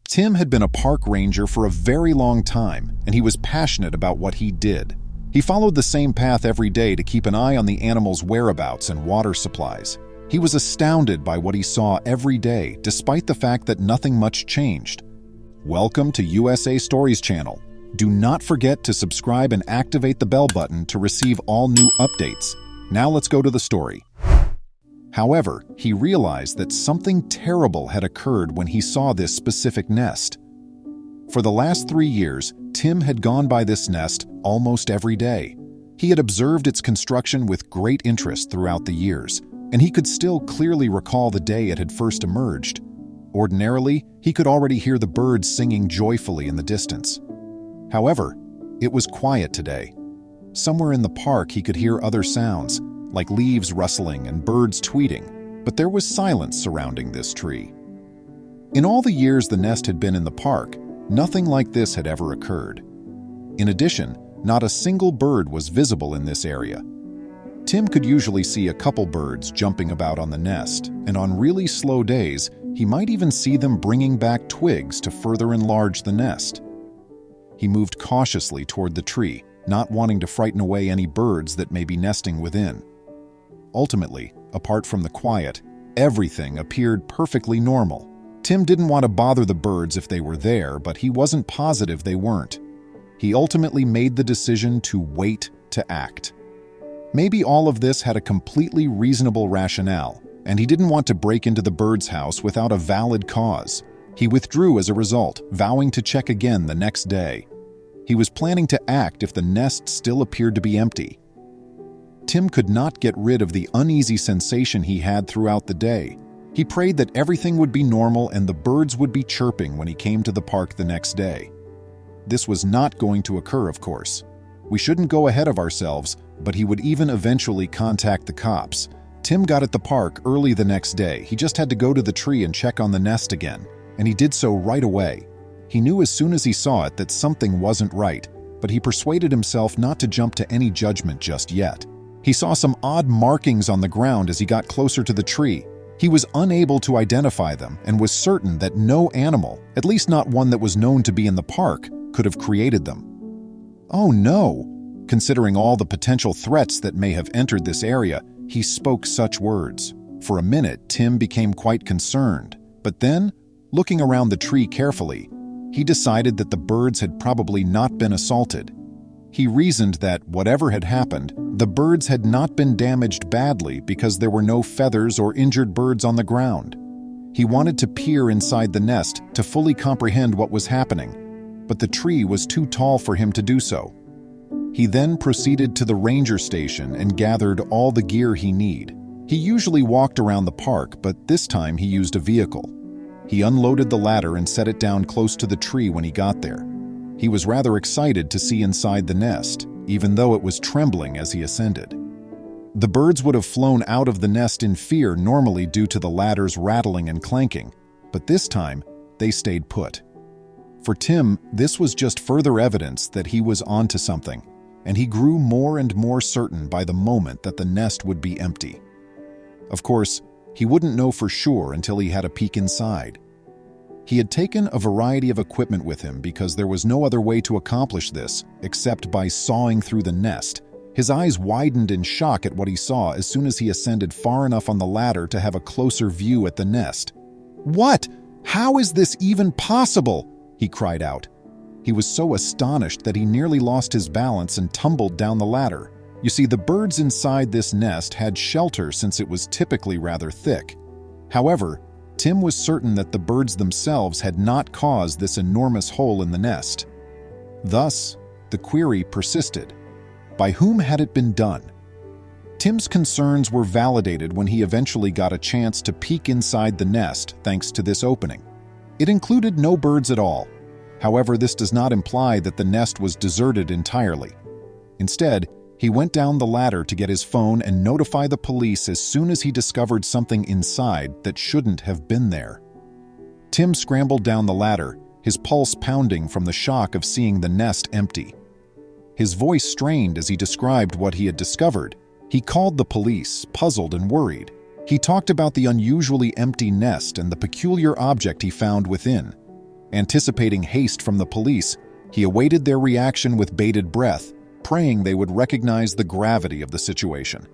Tim had been a park ranger for a very long time, and he was passionate about what he did. He followed the same path every day to keep an eye on the animals' whereabouts and water supplies. He was astounded by what he saw every day, despite the fact that nothing much changed. Welcome to USA Stories channel. Do not forget to subscribe and activate the bell button to receive all new updates. Now let's go to the story. However, he realized that something terrible had occurred when he saw this specific nest. For the last 3 years, Tim had gone by this nest almost every day. He had observed its construction with great interest throughout the years, and he could still clearly recall the day it had first emerged. Ordinarily, he could already hear the birds singing joyfully in the distance. However, it was quiet today. Somewhere in the park he could hear other sounds, like leaves rustling and birds tweeting, but there was silence surrounding this tree. In all the years the nest had been in the park, nothing like this had ever occurred. In addition, not a single bird was visible in this area. Tim could usually see a couple birds jumping about on the nest, and on really slow days, he might even see them bringing back twigs to further enlarge the nest. He moved cautiously toward the tree, not wanting to frighten away any birds that may be nesting within. Ultimately, apart from the quiet, everything appeared perfectly normal. Tim didn't want to bother the birds if they were there, but he wasn't positive they weren't. He ultimately made the decision to wait to act. Maybe all of this had a completely reasonable rationale, and he didn't want to break into the bird's house without a valid cause. He withdrew as a result, vowing to check again the next day. He was planning to act if the nest still appeared to be empty. Tim could not get rid of the uneasy sensation he had throughout the day. He prayed that everything would be normal and the birds would be chirping when he came to the park the next day. This was not going to occur, of course. We shouldn't go ahead of ourselves, but he would even eventually contact the cops. Tim got at the park early the next day. He just had to go to the tree and check on the nest again, and he did so right away. He knew as soon as he saw it that something wasn't right, but he persuaded himself not to jump to any judgment just yet. He saw some odd markings on the ground as he got closer to the tree. He was unable to identify them and was certain that no animal, at least not one that was known to be in the park, could have created them. Oh no! Considering all the potential threats that may have entered this area, he spoke such words. For a minute, Tim became quite concerned, but then, looking around the tree carefully, he decided that the birds had probably not been assaulted. He reasoned that, whatever had happened, the birds had not been damaged badly because there were no feathers or injured birds on the ground. He wanted to peer inside the nest to fully comprehend what was happening, but the tree was too tall for him to do so. He then proceeded to the ranger station and gathered all the gear he needed. He usually walked around the park, but this time he used a vehicle. He unloaded the ladder and set it down close to the tree when he got there. He was rather excited to see inside the nest, even though it was trembling as he ascended. The birds would have flown out of the nest in fear normally due to the ladder's rattling and clanking, but this time they stayed put. For Tim, this was just further evidence that he was onto something, and he grew more and more certain by the moment that the nest would be empty. Of course, he wouldn't know for sure until he had a peek inside. He had taken a variety of equipment with him because there was no other way to accomplish this except by sawing through the nest. His eyes widened in shock at what he saw as soon as he ascended far enough on the ladder to have a closer view at the nest. "What? How is this even possible?" he cried out. He was so astonished that he nearly lost his balance and tumbled down the ladder. You see, the birds inside this nest had shelter since it was typically rather thick. However, Tim was certain that the birds themselves had not caused this enormous hole in the nest. Thus, the query persisted. By whom had it been done? Tim's concerns were validated when he eventually got a chance to peek inside the nest thanks to this opening. It included no birds at all. However, this does not imply that the nest was deserted entirely. Instead, he went down the ladder to get his phone and notify the police as soon as he discovered something inside that shouldn't have been there. Tim scrambled down the ladder, his pulse pounding from the shock of seeing the nest empty. His voice strained as he described what he had discovered. He called the police, puzzled and worried. He talked about the unusually empty nest and the peculiar object he found within. Anticipating haste from the police, he awaited their reaction with bated breath, praying they would recognize the gravity of the situation.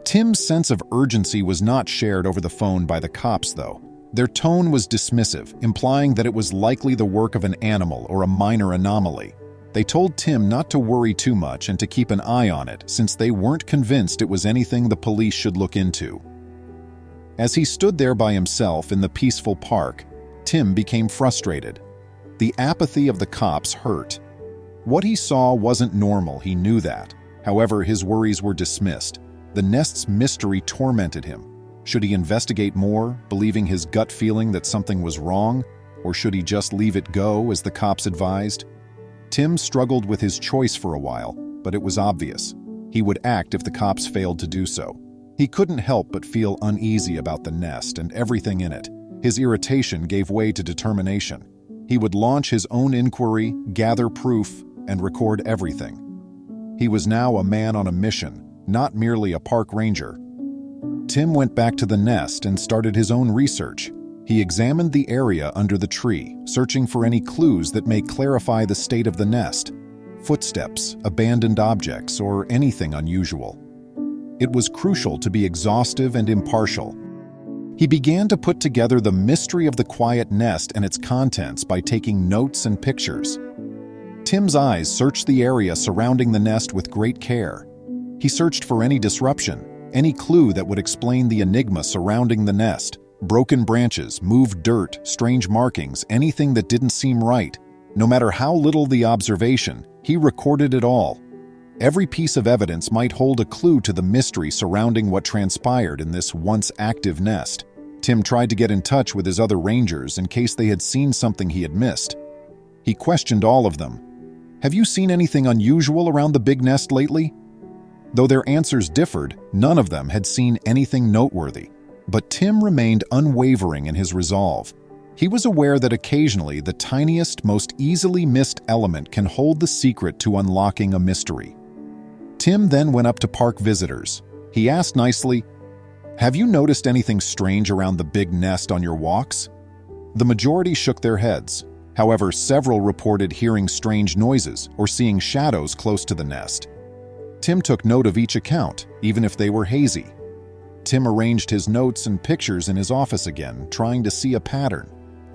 Tim's sense of urgency was not shared over the phone by the cops, though. Their tone was dismissive, implying that it was likely the work of an animal or a minor anomaly. They told Tim not to worry too much and to keep an eye on it, since they weren't convinced it was anything the police should look into. As he stood there by himself in the peaceful park, Tim became frustrated. The apathy of the cops hurt. What he saw wasn't normal, he knew that. However, his worries were dismissed. The nest's mystery tormented him. Should he investigate more, believing his gut feeling that something was wrong, or should he just leave it go, as the cops advised? Tim struggled with his choice for a while, but it was obvious. He would act if the cops failed to do so. He couldn't help but feel uneasy about the nest and everything in it. His irritation gave way to determination. He would launch his own inquiry, gather proof, and record everything. He was now a man on a mission, not merely a park ranger. Tim went back to the nest and started his own research. He examined the area under the tree, searching for any clues that may clarify the state of the nest. Footsteps, abandoned objects, or anything unusual. It was crucial to be exhaustive and impartial. He began to put together the mystery of the quiet nest and its contents by taking notes and pictures. Tim's eyes searched the area surrounding the nest with great care. He searched for any disruption, any clue that would explain the enigma surrounding the nest. Broken branches, moved dirt, strange markings, anything that didn't seem right. No matter how little the observation, he recorded it all. Every piece of evidence might hold a clue to the mystery surrounding what transpired in this once active nest. Tim tried to get in touch with his other rangers in case they had seen something he had missed. He questioned all of them. "Have you seen anything unusual around the big nest lately?" Though their answers differed, none of them had seen anything noteworthy. But Tim remained unwavering in his resolve. He was aware that occasionally the tiniest, most easily missed element can hold the secret to unlocking a mystery. Tim then went up to park visitors. He asked nicely, "Have you noticed anything strange around the big nest on your walks?" The majority shook their heads. However, several reported hearing strange noises or seeing shadows close to the nest. Tim took note of each account, even if they were hazy. Tim arranged his notes and pictures in his office again, trying to see a pattern.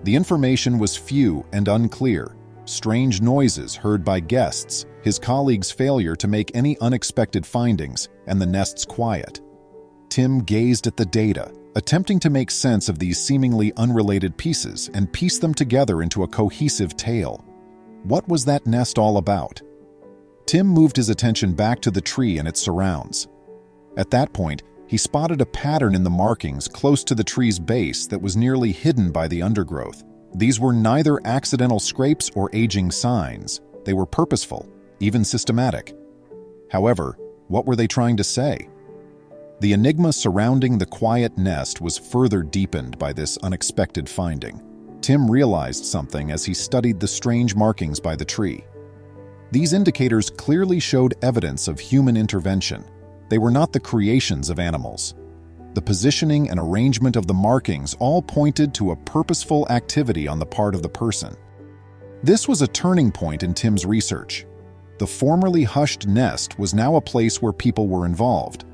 The information was few and unclear. Strange noises heard by guests, his colleagues' failure to make any unexpected findings, and the nest's quiet. Tim gazed at the data, attempting to make sense of these seemingly unrelated pieces and piece them together into a cohesive tale. What was that nest all about? Tim moved his attention back to the tree and its surrounds. At that point, he spotted a pattern in the markings close to the tree's base that was nearly hidden by the undergrowth. These were neither accidental scrapes or aging signs. They were purposeful, even systematic. However, what were they trying to say? The enigma surrounding the quiet nest was further deepened by this unexpected finding. Tim realized something as he studied the strange markings by the tree. These indicators clearly showed evidence of human intervention. They were not the creations of animals. The positioning and arrangement of the markings all pointed to a purposeful activity on the part of the person. This was a turning point in Tim's research. The formerly hushed nest was now a place where people were involved.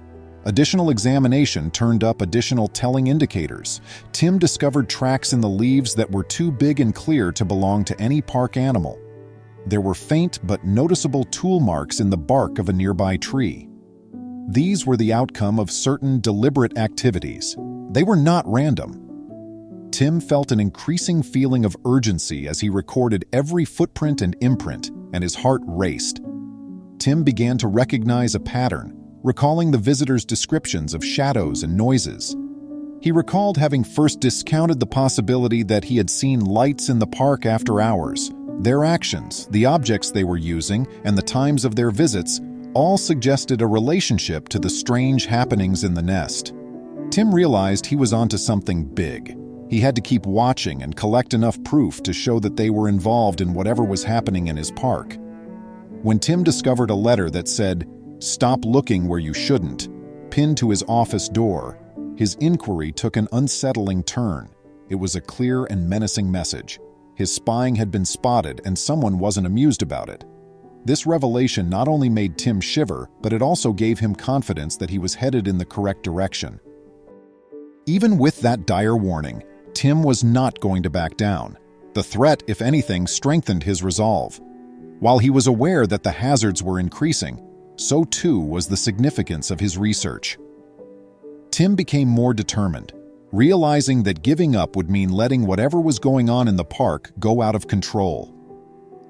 Additional examination turned up additional telling indicators. Tim discovered tracks in the leaves that were too big and clear to belong to any park animal. There were faint but noticeable tool marks in the bark of a nearby tree. These were the outcome of certain deliberate activities. They were not random. Tim felt an increasing feeling of urgency as he recorded every footprint and imprint, and his heart raced. Tim began to recognize a pattern, recalling the visitors' descriptions of shadows and noises. He recalled having first discounted the possibility that he had seen lights in the park after hours. Their actions, the objects they were using, and the times of their visits all suggested a relationship to the strange happenings in the nest. Tim realized he was onto something big. He had to keep watching and collect enough proof to show that they were involved in whatever was happening in his park. When Tim discovered a letter that said, "Stop looking where you shouldn't," pinned to his office door, his inquiry took an unsettling turn. It was a clear and menacing message. His spying had been spotted and someone wasn't amused about it. This revelation not only made Tim shiver, but it also gave him confidence that he was headed in the correct direction. Even with that dire warning, Tim was not going to back down. The threat, if anything, strengthened his resolve. While he was aware that the hazards were increasing, so too was the significance of his research. Tim became more determined, realizing that giving up would mean letting whatever was going on in the park go out of control.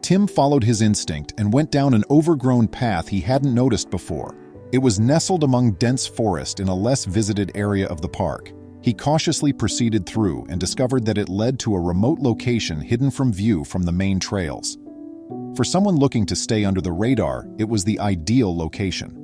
Tim followed his instinct and went down an overgrown path he hadn't noticed before. It was nestled among dense forest in a less visited area of the park. He cautiously proceeded through and discovered that it led to a remote location hidden from view from the main trails. For someone looking to stay under the radar, it was the ideal location.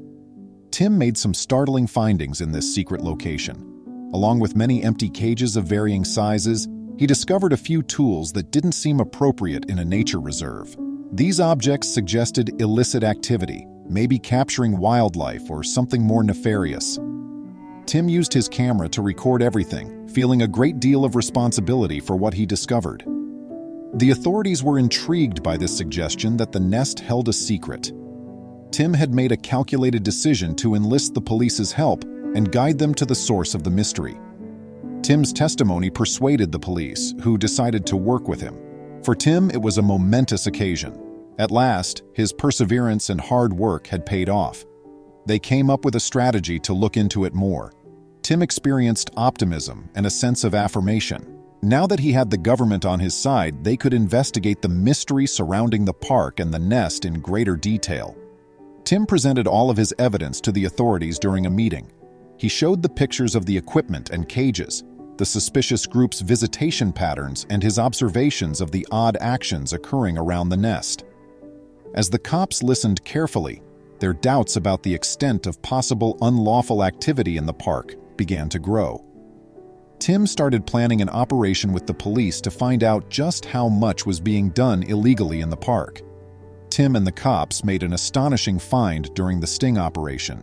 Tim made some startling findings in this secret location. Along with many empty cages of varying sizes, he discovered a few tools that didn't seem appropriate in a nature reserve. These objects suggested illicit activity, maybe capturing wildlife or something more nefarious. Tim used his camera to record everything, feeling a great deal of responsibility for what he discovered. The authorities were intrigued by this suggestion that the nest held a secret. Tim had made a calculated decision to enlist the police's help and guide them to the source of the mystery. Tim's testimony persuaded the police, who decided to work with him. For Tim, it was a momentous occasion. At last, his perseverance and hard work had paid off. They came up with a strategy to look into it more. Tim experienced optimism and a sense of affirmation. Now that he had the government on his side, they could investigate the mystery surrounding the park and the nest in greater detail. Tim presented all of his evidence to the authorities during a meeting. He showed the pictures of the equipment and cages, the suspicious group's visitation patterns, and his observations of the odd actions occurring around the nest. As the cops listened carefully, their doubts about the extent of possible unlawful activity in the park began to grow. Tim started planning an operation with the police to find out just how much was being done illegally in the park. Tim and the cops made an astonishing find during the sting operation.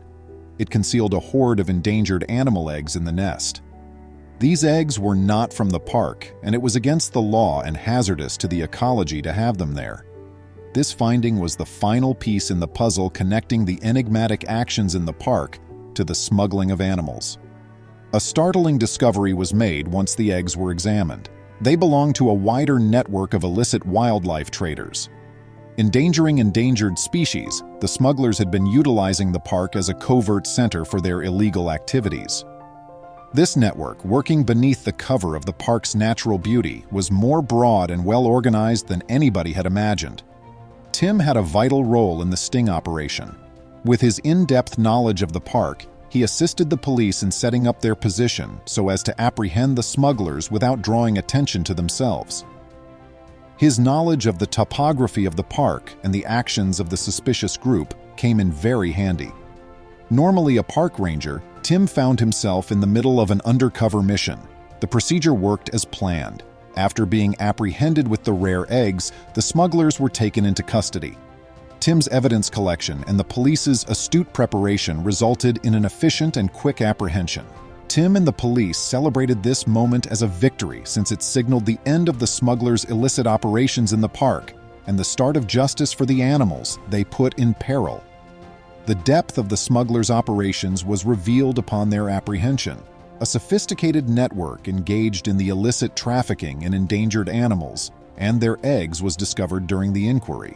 It concealed a horde of endangered animal eggs in the nest. These eggs were not from the park, and it was against the law and hazardous to the ecology to have them there. This finding was the final piece in the puzzle connecting the enigmatic actions in the park to the smuggling of animals. A startling discovery was made once the eggs were examined. They belonged to a wider network of illicit wildlife traders. Endangering endangered species, the smugglers had been utilizing the park as a covert center for their illegal activities. This network, working beneath the cover of the park's natural beauty, was more broad and well-organized than anybody had imagined. Tim had a vital role in the sting operation. With his in-depth knowledge of the park, he assisted the police in setting up their position so as to apprehend the smugglers without drawing attention to themselves. His knowledge of the topography of the park and the actions of the suspicious group came in very handy. Normally a park ranger, Tim found himself in the middle of an undercover mission. The procedure worked as planned. After being apprehended with the rare eggs, the smugglers were taken into custody. Tim's evidence collection and the police's astute preparation resulted in an efficient and quick apprehension. Tim and the police celebrated this moment as a victory since it signaled the end of the smugglers' illicit operations in the park and the start of justice for the animals they put in peril. The depth of the smugglers' operations was revealed upon their apprehension. A sophisticated network engaged in the illicit trafficking in endangered animals, and their eggs was discovered during the inquiry.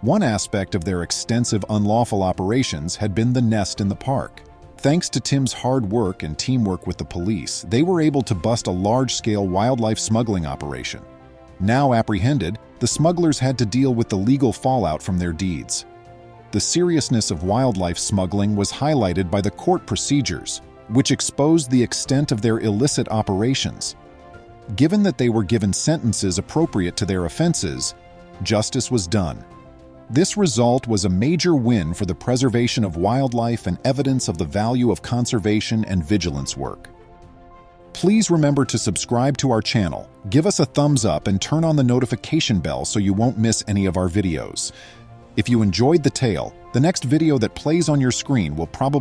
One aspect of their extensive unlawful operations had been the nest in the park. Thanks to Tim's hard work and teamwork with the police, they were able to bust a large-scale wildlife smuggling operation. Now apprehended, the smugglers had to deal with the legal fallout from their deeds. The seriousness of wildlife smuggling was highlighted by the court procedures, which exposed the extent of their illicit operations. Given that they were given sentences appropriate to their offenses, justice was done. This result was a major win for the preservation of wildlife and evidence of the value of conservation and vigilance work. Please remember to subscribe to our channel, give us a thumbs up, and turn on the notification bell so you won't miss any of our videos. If you enjoyed the tale, the next video that plays on your screen will probably